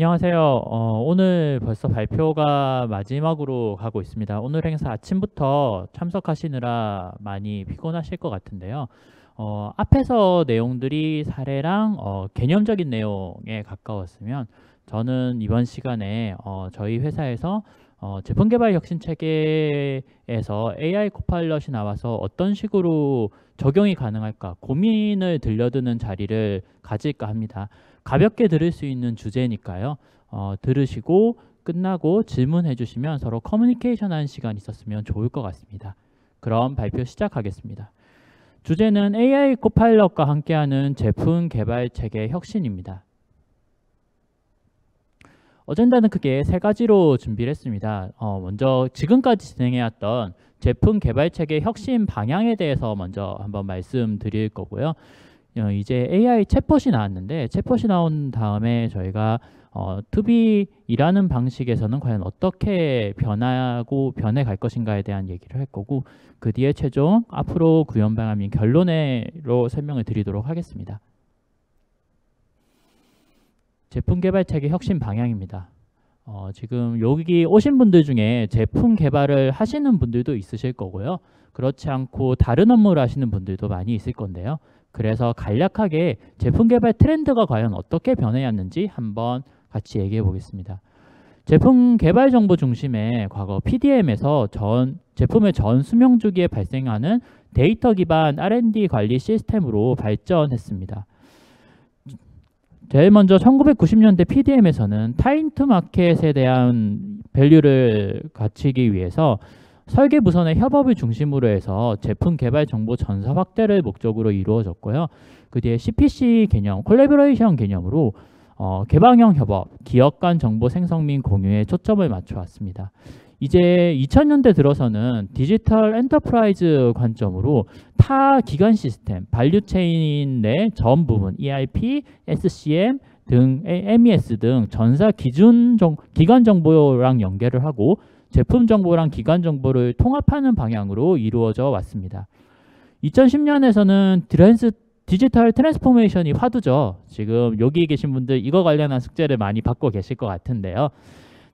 안녕하세요. 오늘 벌써 발표가 마지막으로 가고 있습니다. 오늘 행사 아침부터 참석하시느라 많이 피곤하실 것 같은데요. 앞에서 내용들이 사례랑 개념적인 내용에 가까웠으면 저는 이번 시간에 저희 회사에서 제품 개발 혁신 체계에서 AI 코파일럿이 나와서 어떤 식으로 적용이 가능할까 고민을 들려드는 자리를 가질까 합니다. 가볍게 들을 수 있는 주제니까요. 들으시고 끝나고 질문해 주시면 서로 커뮤니케이션 하는 시간 있었으면 좋을 것 같습니다. 그럼 발표 시작하겠습니다. 주제는 AI 코파일럿과 함께하는 제품 개발 체계 혁신입니다. 어젠다는 크게 세 가지로 준비를 했습니다. 먼저 지금까지 진행해왔던 제품 개발 체계 혁신 방향에 대해서 먼저 한번 말씀드릴 거고요. 이제 AI 챗봇이 나왔는데 챗봇이 나온 다음에 저희가 투비일하는 방식에서는 과연 어떻게 변해갈 것인가에 대한 얘기를 할 거고, 그 뒤에 최종 앞으로 구현 방안인 결론으로 설명을 드리도록 하겠습니다. 제품 개발 체계 혁신 방향입니다. 지금 여기 오신 분들 중에 제품 개발을 하시는 분들도 있으실 거고요. 그렇지 않고 다른 업무를 하시는 분들도 많이 있을 건데요. 그래서 간략하게 제품 개발 트렌드가 과연 어떻게 변해왔는지 한번 같이 얘기해 보겠습니다. 제품 개발 정보 중심의 과거 PDM에서 제품의 전 수명 주기에 발생하는 데이터 기반 R&D 관리 시스템으로 발전했습니다. 제일 먼저 1990년대 PDM에서는 타임 투 마켓에 대한 밸류를 갖추기 위해서 설계 부선의 협업을 중심으로 해서 제품 개발 정보 전사 확대를 목적으로 이루어졌고요. 그 뒤에 CPC 개념, 콜래보레이션 개념으로 개방형 협업, 기업 간 정보 생성 및 공유에 초점을 맞춰왔습니다. 이제 2000년대 들어서는 디지털 엔터프라이즈 관점으로 타 기관 시스템, 밸류체인 내 전 부분, ERP, SCM 등 MES 등 전사 기간 정보랑 연계를 하고 제품 정보랑 기관 정보를 통합하는 방향으로 이루어져 왔습니다. 2010년에서는 디지털 트랜스포메이션이 화두죠. 지금 여기 계신 분들 이거 관련한 숙제를 많이 받고 계실 것 같은데요.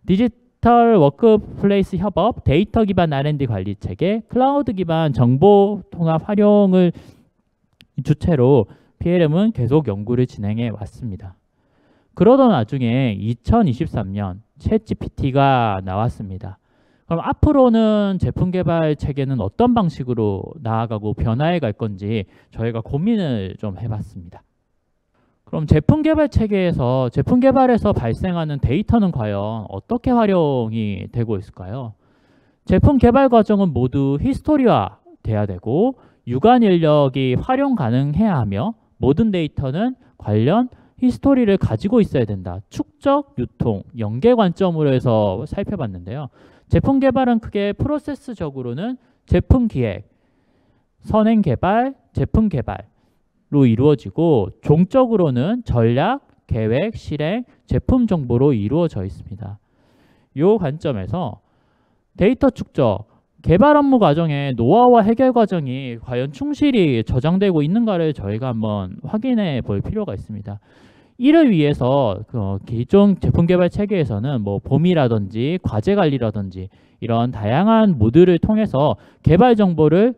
디지털 워크플레이스 협업, 데이터 기반 R&D 관리 체계, 클라우드 기반 정보 통합 활용을 주체로 PLM은 계속 연구를 진행해 왔습니다. 그러던 와중에 2023년 챗GPT가 나왔습니다. 그럼 앞으로는 제품 개발 체계는 어떤 방식으로 나아가고 변화해 갈 건지 저희가 고민을 좀 해봤습니다. 그럼 제품 개발 체계에서 제품 개발에서 발생하는 데이터는 과연 어떻게 활용이 되고 있을까요? 제품 개발 과정은 모두 히스토리화 돼야 되고 유관 인력이 활용 가능해야 하며 모든 데이터는 관련 히스토리를 가지고 있어야 된다. 축적, 유통, 연계 관점으로 해서 살펴봤는데요. 제품 개발은 크게 프로세스적으로는 제품 기획, 선행 개발, 제품 개발로 이루어지고 종적으로는 전략, 계획, 실행, 제품 정보로 이루어져 있습니다. 이 관점에서 데이터 축적, 개발 업무 과정의 노하우와 해결 과정이 과연 충실히 저장되고 있는가를 저희가 한번 확인해 볼 필요가 있습니다. 이를 위해서 기존 제품 개발 체계에서는 뭐 봄이라든지 과제 관리라든지 이런 다양한 모드를 통해서 개발 정보를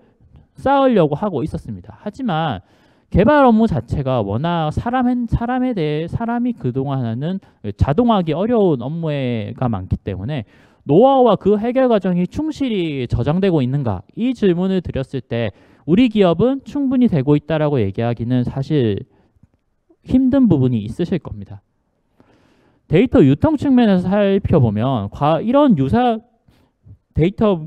쌓으려고 하고 있었습니다. 하지만 개발 업무 자체가 워낙 사람이 그동안 하는 자동화하기 어려운 업무가 많기 때문에 노하우와 그 해결 과정이 충실히 저장되고 있는가? 이 질문을 드렸을 때 우리 기업은 충분히 되고 있다라고 얘기하기는 사실 힘든 부분이 있으실 겁니다. 데이터 유통 측면에서 살펴보면 이런 유사 데이터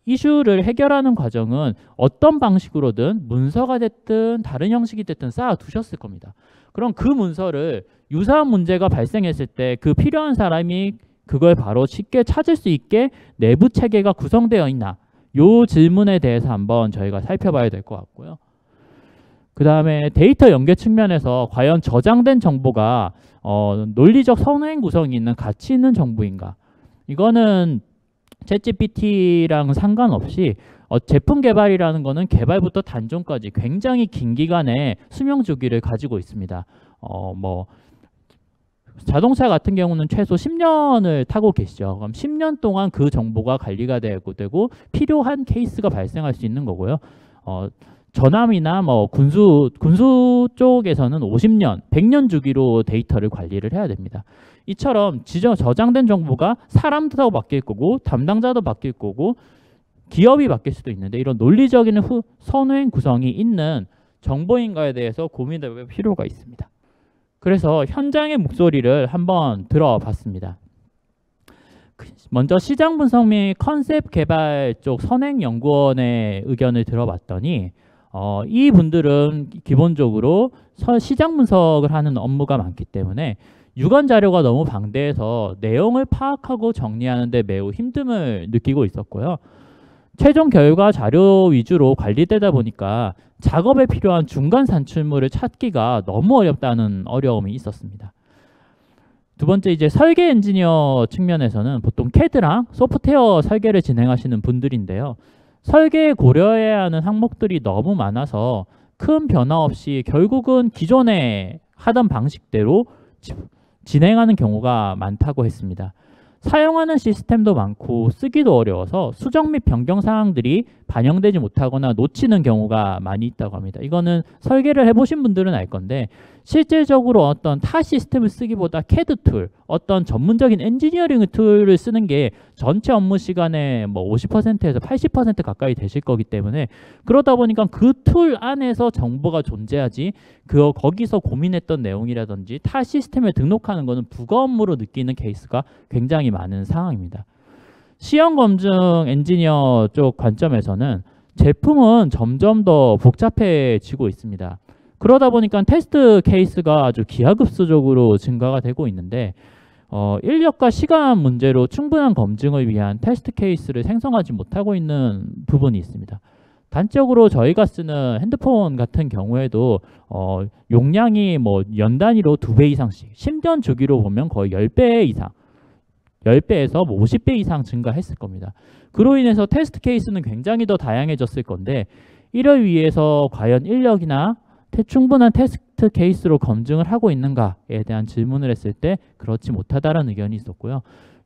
이슈를 해결하는 과정은 어떤 방식으로든 문서가 됐든 다른 형식이 됐든 쌓아 두셨을 겁니다. 그럼 그 문서를 유사한 문제가 발생했을 때 그 필요한 사람이 그걸 바로 쉽게 찾을 수 있게 내부 체계가 구성되어 있나? 이 질문에 대해서 한번 저희가 살펴봐야 될 것 같고요. 그 다음에 데이터 연계 측면에서 과연 저장된 정보가 논리적 선행 구성이 있는 가치 있는 정보인가? 이거는 챗GPT랑 상관없이 제품 개발이라는 거는 개발부터 단종까지 굉장히 긴 기간의 수명 주기를 가지고 있습니다. 자동차 같은 경우는 최소 10년을 타고 계시죠. 그럼 10년 동안 그 정보가 관리가 되고 필요한 케이스가 발생할 수 있는 거고요. 전함이나 뭐 군수 쪽에서는 50년, 100년 주기로 데이터를 관리를 해야 됩니다. 이처럼 저장된 정보가 사람도 바뀔 거고 담당자도 바뀔 거고 기업이 바뀔 수도 있는데 이런 논리적인 선행 구성이 있는 정보인가에 대해서 고민해볼 필요가 있습니다. 그래서 현장의 목소리를 한번 들어봤습니다. 먼저 시장 분석 및 컨셉 개발 쪽 선행연구원의 의견을 들어봤더니 이분들은 기본적으로 시장 분석을 하는 업무가 많기 때문에 유관 자료가 너무 방대해서 내용을 파악하고 정리하는 데 매우 힘듦을 느끼고 있었고요. 최종 결과 자료 위주로 관리되다 보니까 작업에 필요한 중간 산출물을 찾기가 너무 어렵다는 어려움이 있었습니다. 두 번째, 이제 설계 엔지니어 측면에서는 보통 CAD랑 소프트웨어 설계를 진행하시는 분들인데요. 설계에 고려해야 하는 항목들이 너무 많아서 큰 변화 없이 결국은 기존에 하던 방식대로 진행하는 경우가 많다고 했습니다. 사용하는 시스템도 많고 쓰기도 어려워서 수정 및 변경 사항들이 반영되지 못하거나 놓치는 경우가 많이 있다고 합니다. 이거는 설계를 해보신 분들은 알 건데 실질적으로 어떤 타 시스템을 쓰기보다 CAD 툴, 어떤 전문적인 엔지니어링 툴을 쓰는 게 전체 업무 시간의 뭐 50%에서 80% 가까이 되실 거기 때문에 그러다 보니까 그 툴 안에서 정보가 존재하지 거기서 고민했던 내용이라든지 타 시스템에 등록하는 것은 부가 업무로 느끼는 케이스가 굉장히 많은 상황입니다. 시험 검증 엔지니어 쪽 관점에서는 제품은 점점 더 복잡해지고 있습니다. 그러다 보니까 테스트 케이스가 아주 기하급수적으로 증가가 되고 있는데 인력과 시간 문제로 충분한 검증을 위한 테스트 케이스를 생성하지 못하고 있는 부분이 있습니다. 단적으로 저희가 쓰는 핸드폰 같은 경우에도 용량이 뭐 연 단위로 2배 이상씩, 10년 주기로 보면 거의 10배 이상, 10배에서 뭐 50배 이상 증가했을 겁니다. 그로 인해서 테스트 케이스는 굉장히 더 다양해졌을 건데 이를 위해서 과연 인력이나 충분한 테스트 케이스로 검증을 하고 있는가에 대한 질문을 했을 때 그렇지 못하다는 의견이 있었고요.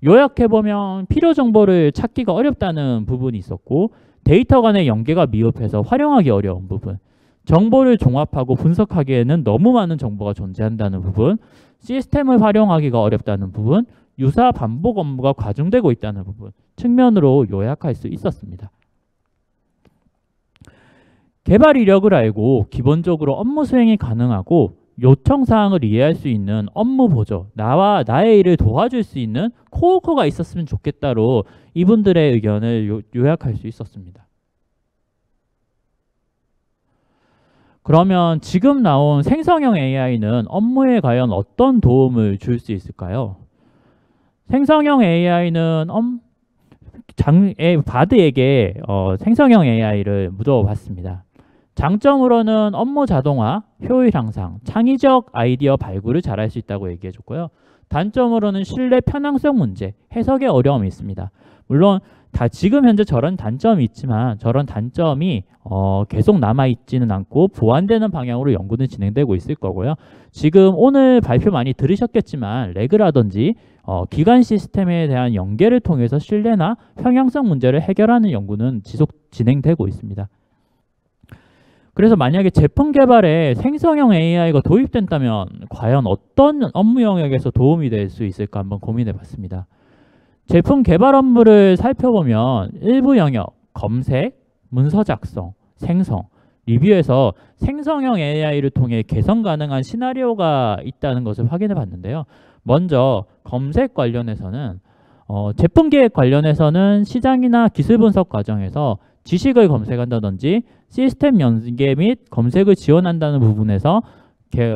요약해보면 필요 정보를 찾기가 어렵다는 부분이 있었고 데이터 간의 연계가 미흡해서 활용하기 어려운 부분, 정보를 종합하고 분석하기에는 너무 많은 정보가 존재한다는 부분, 시스템을 활용하기가 어렵다는 부분, 유사 반복 업무가 과중되고 있다는 부분 측면으로 요약할 수 있었습니다. 개발 이력을 알고 기본적으로 업무 수행이 가능하고 요청사항을 이해할 수 있는 업무 보조, 나의 일을 도와줄 수 있는 코어커가 있었으면 좋겠다로 이분들의 의견을 요약할 수 있었습니다. 그러면 지금 나온 생성형 AI는 업무에 과연 어떤 도움을 줄 수 있을까요? 생성형 AI는 바드에게 생성형 AI를 물어봤습니다. 장점으로는 업무 자동화, 효율 향상, 창의적 아이디어 발굴을 잘할 수 있다고 얘기해줬고요. 단점으로는 신뢰 편향성 문제, 해석의 어려움이 있습니다. 물론 지금 현재 저런 단점이 있지만 저런 단점이 계속 남아있지는 않고 보완되는 방향으로 연구는 진행되고 있을 거고요. 지금 오늘 발표 많이 들으셨겠지만 레그라든지 기관 시스템에 대한 연계를 통해서 신뢰나 평형성 문제를 해결하는 연구는 지속 진행되고 있습니다. 그래서 만약에 제품 개발에 생성형 AI가 도입된다면 과연 어떤 업무 영역에서 도움이 될 수 있을까 한번 고민해 봤습니다. 제품 개발 업무를 살펴보면 일부 영역, 검색, 문서 작성, 생성, 리뷰에서 생성형 AI를 통해 개선 가능한 시나리오가 있다는 것을 확인해 봤는데요. 먼저 검색 관련해서는 제품 기획 관련해서는 시장이나 기술 분석 과정에서 지식을 검색한다든지 시스템 연계 및 검색을 지원한다는 부분에서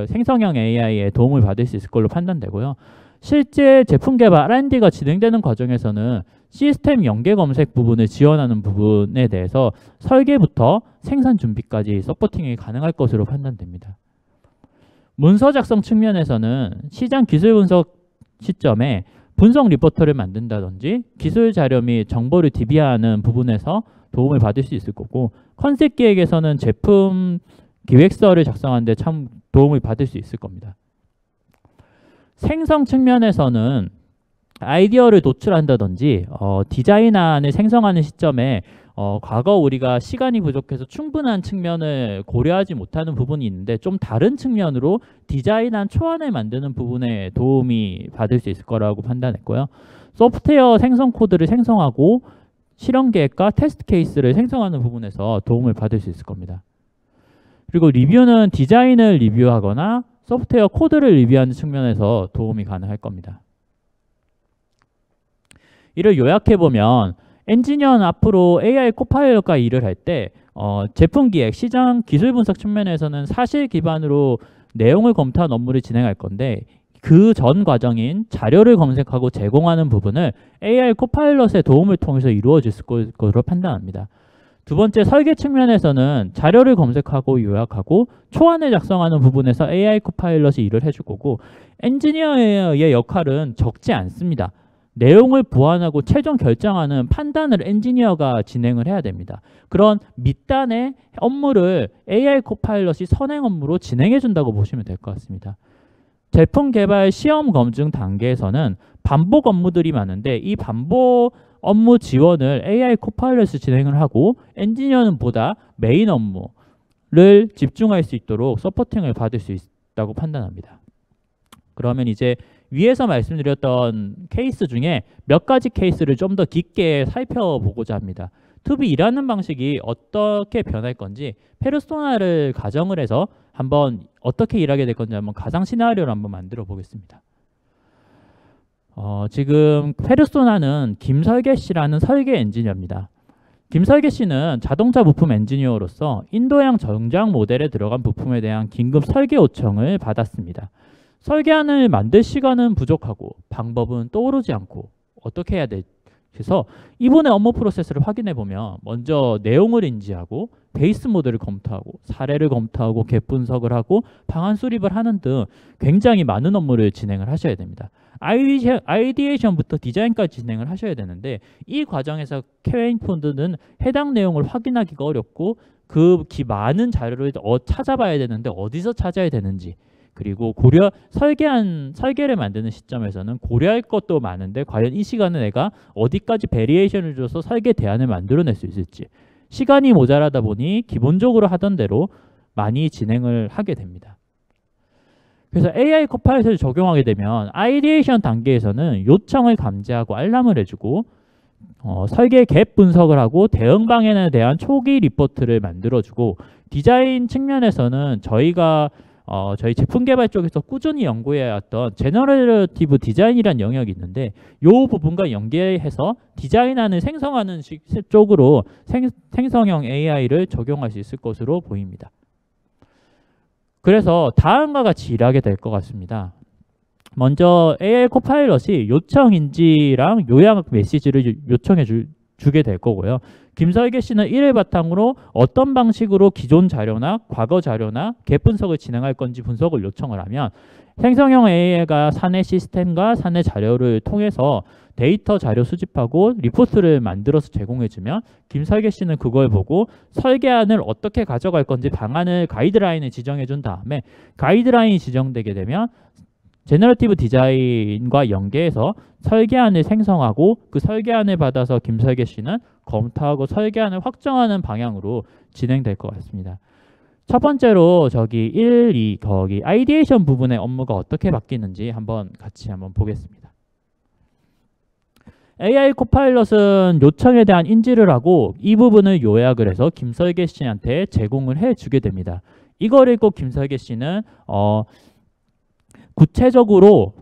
생성형 AI의 도움을 받을 수 있을 걸로 판단되고요. 실제 제품 개발 R&D가 진행되는 과정에서는 시스템 연계 검색 부분을 지원하는 부분에 대해서 설계부터 생산 준비까지 서포팅이 가능할 것으로 판단됩니다. 문서 작성 측면에서는 시장 기술 분석 시점에 분석 리포트를 만든다든지 기술 자료 및 정보를 DB하는 부분에서 도움을 받을 수 있을 거고, 컨셉 기획에서는 제품 기획서를 작성하는 데 참 도움을 받을 수 있을 겁니다. 생성 측면에서는 아이디어를 도출한다든지 디자인안을 생성하는 시점에 과거 우리가 시간이 부족해서 충분한 측면을 고려하지 못하는 부분이 있는데 좀 다른 측면으로 디자인안 초안을 만드는 부분에 도움이 받을 수 있을 거라고 판단했고요. 소프트웨어 생성 코드를 생성하고 실험 계획과 테스트 케이스를 생성하는 부분에서 도움을 받을 수 있을 겁니다. 그리고 리뷰는 디자인을 리뷰하거나 소프트웨어 코드를 리뷰하는 측면에서 도움이 가능할 겁니다. 이를 요약해보면 엔지니어는 앞으로 AI 코파일럿과 일을 할 때 제품 기획, 시장, 기술 분석 측면에서는 사실 기반으로 내용을 검토한 업무를 진행할 건데 그 전 과정인 자료를 검색하고 제공하는 부분을 AI 코파일럿의 도움을 통해서 이루어질 것으로 판단합니다. 두 번째, 설계 측면에서는 자료를 검색하고 요약하고 초안을 작성하는 부분에서 AI 코파일럿이 일을 해줄 거고 엔지니어의 역할은 적지 않습니다. 내용을 보완하고 최종 결정하는 판단을 엔지니어가 진행을 해야 됩니다. 그런 밑단의 업무를 AI 코파일럿이 선행 업무로 진행해 준다고 보시면 될 것 같습니다. 제품 개발 시험 검증 단계에서는 반복 업무들이 많은데 이 반복 업무 지원을 AI 코파일럿이 진행을 하고 엔지니어는 보다 메인 업무를 집중할 수 있도록 서포팅을 받을 수 있다고 판단합니다. 그러면 이제 위에서 말씀드렸던 케이스 중에 몇 가지 케이스를 좀 더 깊게 살펴보고자 합니다. 투비 일하는 방식이 어떻게 변할 건지 페르소나를 가정을 해서 한번 어떻게 일하게 될 건지 한번 가상 시나리오를 한번 만들어 보겠습니다. 지금 페르소나는 김설계 씨라는 설계 엔지니어입니다. 김설계 씨는 자동차 부품 엔지니어로서 인도양 정장 모델에 들어간 부품에 대한 긴급 설계 요청을 받았습니다. 설계안을 만들 시간은 부족하고 방법은 떠오르지 않고 어떻게 해야 될지 그래서 이번에 업무 프로세스를 확인해 보면 먼저 내용을 인지하고 베이스 모델을 검토하고 사례를 검토하고 갭 분석을 하고 방안 수립을 하는 등 굉장히 많은 업무를 진행을 하셔야 됩니다. 아이디에이션부터 디자인까지 진행을 하셔야 되는데 이 과정에서 QA-폰드는 해당 내용을 확인하기가 어렵고 그 많은 자료를 찾아봐야 되는데 어디서 찾아야 되는지 그리고 설계를 만드는 시점에서는 고려할 것도 많은데 과연 이 시간에 내가 어디까지 베리에이션을 줘서 설계 대안을 만들어낼 수 있을지 시간이 모자라다 보니 기본적으로 하던 대로 많이 진행을 하게 됩니다. 그래서 AI 코파일럿을 적용하게 되면 아이디에이션 단계에서는 요청을 감지하고 알람을 해주고 설계 갭 분석을 하고 대응 방안에 대한 초기 리포트를 만들어주고 디자인 측면에서는 저희 제품 개발 쪽에서 꾸준히 연구해왔던 제너레이티브 디자인이라는 영역이 있는데 이 부분과 연계해서 디자인안을 생성하는 쪽으로 생성형 AI를 적용할 수 있을 것으로 보입니다. 그래서 다음과 같이 일하게 될 것 같습니다. 먼저 AI 코파일럿이 요청 인지랑 요약 메시지를 요청해 주게 될 거고요. 김설계 씨는 이를 바탕으로 어떤 방식으로 기존 자료나 과거 자료나 갭 분석을 진행할 건지 분석을 요청을 하면 생성형 AI가 사내 시스템과 사내 자료를 통해서 데이터 자료 수집하고 리포트를 만들어서 제공해주면 김설계 씨는 그걸 보고 설계안을 어떻게 가져갈 건지 방안을 가이드라인을 지정해 준 다음에 가이드라인이 지정되게 되면 제너러티브 디자인과 연계해서 설계안을 생성하고 그 설계안을 받아서 김설계 씨는 검토하고 설계안을 확정하는 방향으로 진행될 것 같습니다. 첫 번째로 저기 1, 2 거기 아이디에이션 부분의 업무가 어떻게 바뀌는지 같이 한번 보겠습니다. AI 코파일럿은 요청에 대한 인지를 하고 이 부분을 요약을 해서 김설계 씨한테 제공을 해주게 됩니다. 이걸 읽고 김설계 씨는 구체적으로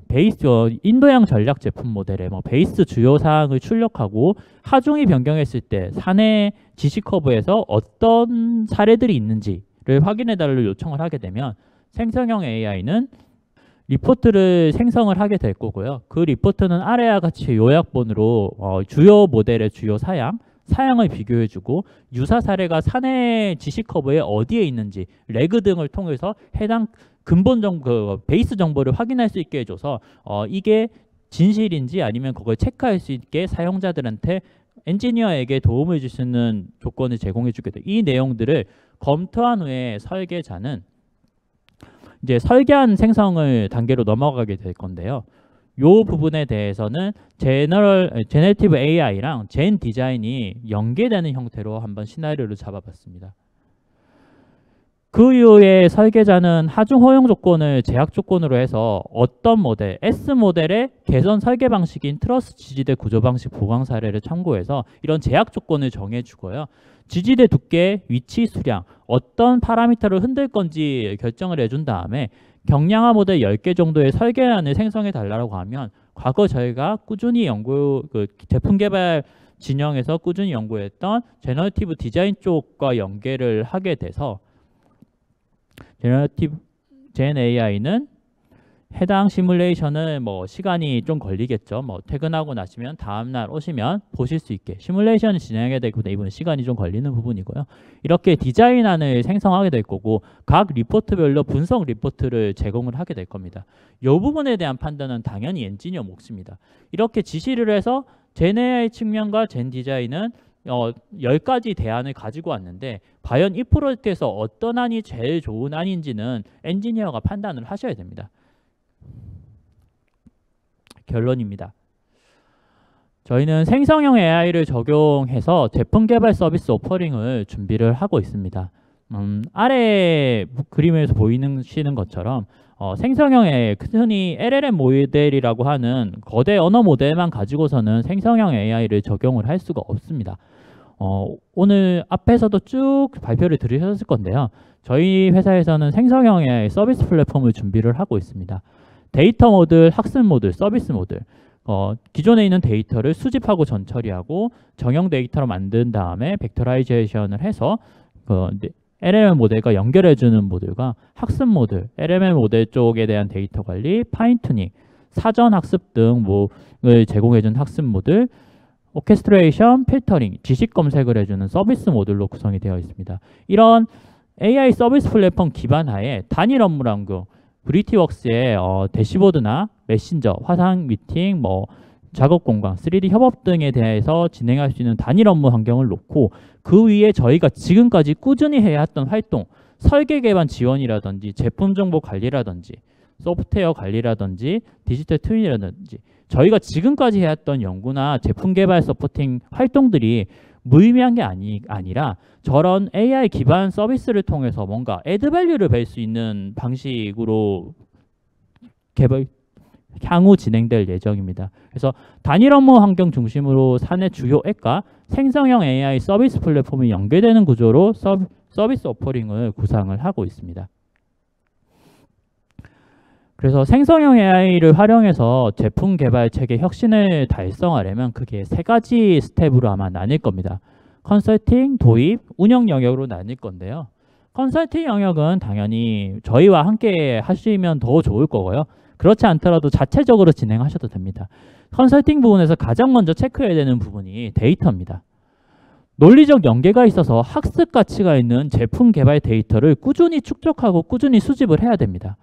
인도양 전략 제품 모델의 베이스 주요 사항을 출력하고 하중이 변경했을 때 사내 지시 커브에서 어떤 사례들이 있는지를 확인해 달라고 요청을 하게 되면 생성형 AI는 리포트를 생성을 하게 될 거고요. 그 리포트는 아래와 같이 요약본으로 주요 모델의 주요 사양을 비교해주고 유사 사례가 사내 지시 커브에 어디에 있는지 레그 등을 통해서 해당 근본 정보, 베이스 정보를 확인할 수 있게 해줘서 이게 진실인지 아니면 그걸 체크할 수 있게 사용자들한테 엔지니어에게 도움을 줄 수 있는 조건을 제공해 주게 돼요. 이 내용들을 검토한 후에 설계자는 이제 설계한 생성을 단계로 넘어가게 될 건데요. 요 부분에 대해서는 제너레이티브 AI랑 젠 디자인이 연계되는 형태로 한번 시나리오를 잡아봤습니다. 그 이후에 설계자는 하중 허용 조건을 제약 조건으로 해서 어떤 모델, S 모델의 개선 설계 방식인 트러스 지지대 구조 방식 보강 사례를 참고해서 이런 제약 조건을 정해주고요. 지지대 두께, 위치, 수량, 어떤 파라미터를 흔들 건지 결정을 해준 다음에 경량화 모델 10개 정도의 설계안을 생성해 달라고 하면 과거 저희가 꾸준히 제품 개발 진영에서 꾸준히 연구했던 제너레이티브 디자인 쪽과 연계를 하게 돼서 젠 AI는 해당 시뮬레이션을 시간이 좀 걸리겠죠. 퇴근하고 나시면 다음날 오시면 보실 수 있게 시뮬레이션을 진행하게 되고 이번 시간이 좀 걸리는 부분이고요. 이렇게 디자인안을 생성하게 될 거고 각 리포트별로 분석 리포트를 제공을 하게 될 겁니다. 이 부분에 대한 판단은 당연히 엔지니어 몫입니다. 이렇게 지시를 해서 젠 AI 측면과 젠 디자인은 10가지 대안을 가지고 왔는데 과연 이 프로젝트에서 어떤 안이 제일 좋은 안인지는 엔지니어가 판단을 하셔야 됩니다. 결론입니다. 저희는 생성형 AI를 적용해서 제품 개발 서비스 오퍼링을 준비를 하고 있습니다. 아래 그림에서 보이시는 것처럼 생성형 AI, 흔히 LLM 모델이라고 하는 거대 언어 모델만 가지고서는 생성형 AI를 적용을 할 수가 없습니다. 오늘 앞에서도 쭉 발표를 들으셨을 건데요. 저희 회사에서는 생성형 AI 서비스 플랫폼을 준비를 하고 있습니다. 데이터 모듈, 학습 모듈, 서비스 모듈. 기존에 있는 데이터를 수집하고 전처리하고 정형 데이터로 만든 다음에 벡터라이제이션을 해서 LLM 모델과 연결해주는 모듈과 학습 모듈, LLM 모델 쪽에 대한 데이터 관리, 파인튜닝, 사전 학습 등을 제공해준 학습 모듈, 오케스트레이션, 필터링, 지식 검색을 해주는 서비스 모듈로 구성이 되어 있습니다. 이런 AI 서비스 플랫폼 기반 하에 단일 업무 ram금, 브리티웍스의 대시보드나 메신저, 화상 미팅, 작업 공간, 3D 협업 등에 대해서 진행할 수 있는 단일 업무 환경을 놓고 그 위에 저희가 지금까지 꾸준히 해왔던 활동, 설계 개발 지원이라든지 제품 정보 관리라든지 소프트웨어 관리라든지 디지털 트윈이라든지 저희가 지금까지 해왔던 연구나 제품 개발 서포팅 활동들이 무의미한 게 아니라 저런 AI 기반 서비스를 통해서 뭔가 애드밸류를 뵐 수 있는 방식으로 향후 진행될 예정입니다. 그래서 단일 업무 환경 중심으로 사내 주요 앱과 생성형 AI 서비스 플랫폼이 연계되는 구조로 서비스 오퍼링을 구상을 하고 있습니다. 그래서 생성형 AI를 활용해서 제품 개발 체계 혁신을 달성하려면 크게 3가지 스텝으로 아마 나뉠 겁니다. 컨설팅, 도입, 운영 영역으로 나뉠 건데요. 컨설팅 영역은 당연히 저희와 함께 하시면 더 좋을 거고요. 그렇지 않더라도 자체적으로 진행하셔도 됩니다. 컨설팅 부분에서 가장 먼저 체크해야 되는 부분이 데이터입니다. 논리적 연계가 있어서 학습 가치가 있는 제품 개발 데이터를 꾸준히 축적하고 꾸준히 수집을 해야 됩니다.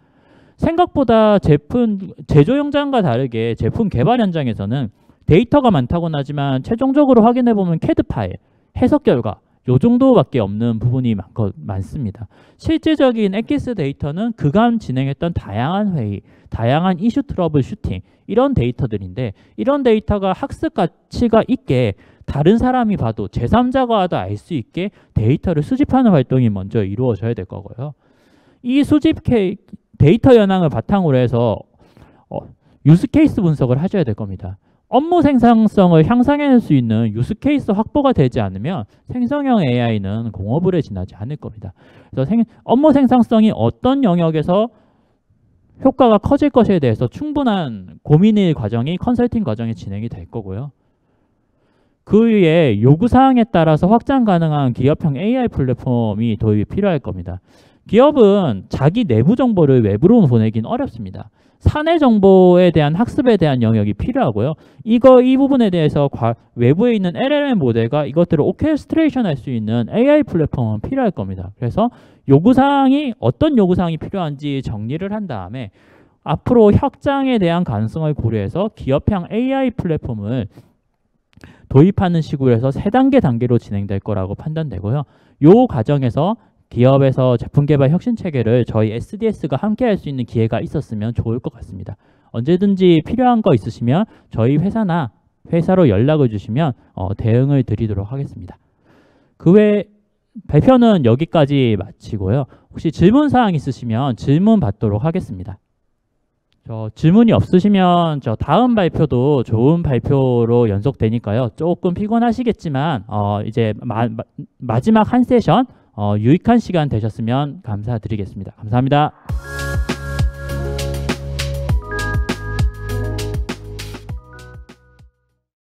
생각보다 제품 제조 현장과 다르게 제품 개발 현장에서는 데이터가 많다고는 하지만 최종적으로 확인해보면 CAD 파일, 해석 결과 요 정도밖에 없는 부분이 많습니다. 실질적인 엑기스 데이터는 그간 진행했던 다양한 회의, 다양한 이슈 트러블 슈팅 이런 데이터들인데 이런 데이터가 학습 가치가 있게 다른 사람이 봐도 제3자가 와도 알 수 있게 데이터를 수집하는 활동이 먼저 이루어져야 될 거고요. 이 수집 데이터 현황을 바탕으로 해서 유스 케이스 분석을 하셔야 될 겁니다. 업무 생산성을 향상할 수 있는 유스 케이스 확보가 되지 않으면 생성형 AI는 공허불에 지나지 않을 겁니다. 그래서 업무 생산성이 어떤 영역에서 효과가 커질 것에 대해서 충분한 고민의 과정이 컨설팅 과정이 진행이 될 거고요. 그 위에 요구사항에 따라서 확장 가능한 기업형 AI 플랫폼이 도입이 필요할 겁니다. 기업은 자기 내부 정보를 외부로 보내긴 어렵습니다. 사내 정보에 대한 학습에 대한 영역이 필요하고요. 이 부분에 대해서 외부에 있는 LLM 모델과 이것들을 오케스트레이션 할 수 있는 AI 플랫폼은 필요할 겁니다. 그래서 어떤 요구사항이 필요한지 정리를 한 다음에 앞으로 확장에 대한 가능성을 고려해서 기업형 AI 플랫폼을 도입하는 식으로 해서 3단계로 진행될 거라고 판단되고요. 이 과정에서 기업에서 제품 개발 혁신 체계를 저희 SDS가 함께 할 수 있는 기회가 있었으면 좋을 것 같습니다. 언제든지 필요한 거 있으시면 저희 회사나 회사로 연락을 주시면 대응을 드리도록 하겠습니다. 그 외 발표는 여기까지 마치고요. 혹시 질문 사항 있으시면 질문 받도록 하겠습니다. 질문이 없으시면 다음 발표도 좋은 발표로 연속되니까요. 조금 피곤하시겠지만 이제 마지막 한 세션 유익한 시간 되셨으면 감사드리겠습니다. 감사합니다.